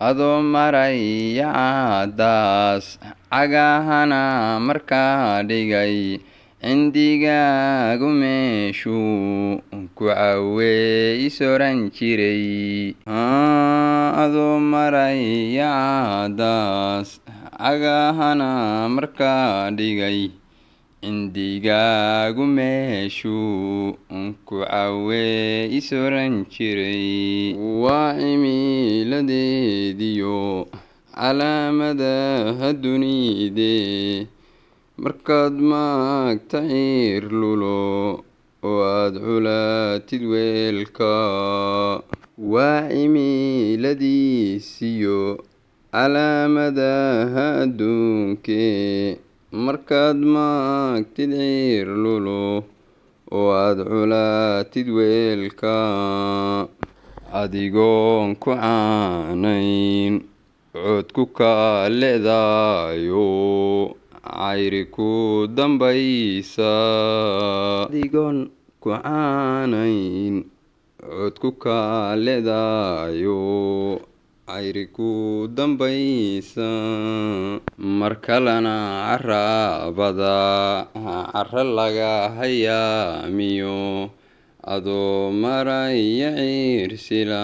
adoo maraya caddaas cagahana markaa dhigay cindigaagu meeshuu ku caweys oran jiray adoo maraya caddaas cagahana markaa dhigay cindigaagu meeshuu ku caweys oran jiray waa cimiladeediyo calaamadaha dunidee markaad maagta ciir lulo oo aad culaatid weelka waa cimiladiisiyo calaamadaha adduunkee markaad maagtid ciir lulo oo aad culaatid weelka adigoon ku caanayn cod ku kaaleedayo cayri ku dambaysa adigoon ku caanayn cod ku kaaleedayo cayri ku dambaysa mar kalena carabada cara laga hayaamiyo adoo maraya ciirsila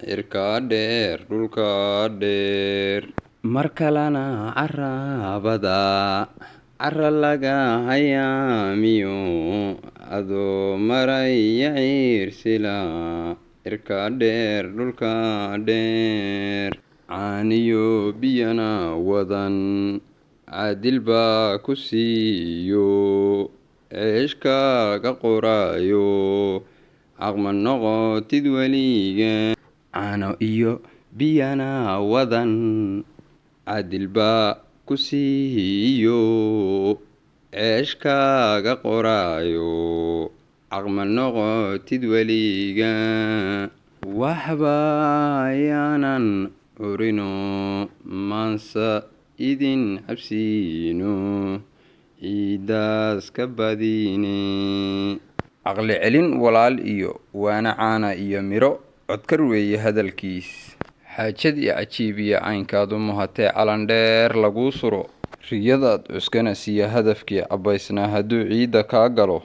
cirka dheer dhulka dheer mar kalena carabada cara laga hayaamiyo adoo maraya ciirsila cirka dheer dhulka dheer caaniyo biyana wadan caadil baa ku siiyo ceeshkaaga qoraayo caqma noqotid weliga caano iyo biyana wadan caadil baa ku siiyo ceeshkaaga qoraayo caqma noqotid weliga waxba yaanan curino maansa idin cabsiino ciidaas ka badine caqli celin walaal iyo waana caana iyo miro codkar weeye hadalkiis xaajadii cajiibiya caynkaadu muhatee calandheer laguu suro riyadaad cuskana siiya hadafkii cabbaysnaa hadduu ciidda kaa galo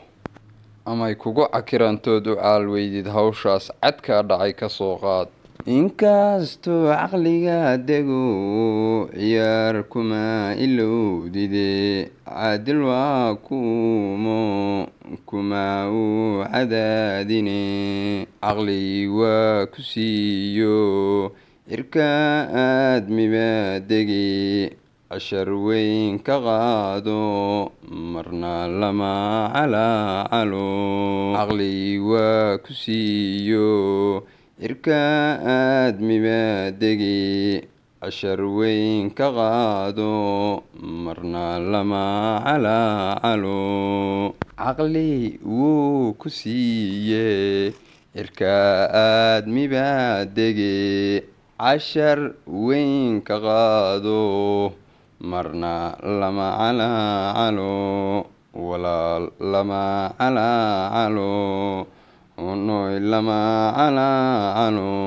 amay kugu cakirantood u caalweydid hawshaas cadkaa dhacay ka soo qaad inkastoo caqliga dego ciyaar kuma ilowdide caadil waa kuumo kuma uu cadaadine caqli waa ku siiyo cirka aadmibaadege cashar weyn ka qaado marna lama calaacalo caqli waa ku siiyo cirka aadmibaadege cashar weyn ka qaado marna lama calaacalo caqli wuu ku siiye cirka aadmibaadege cashar weyn ka qaado marna lama calaacalo walaal lama calaacalo unoy lama calaacalo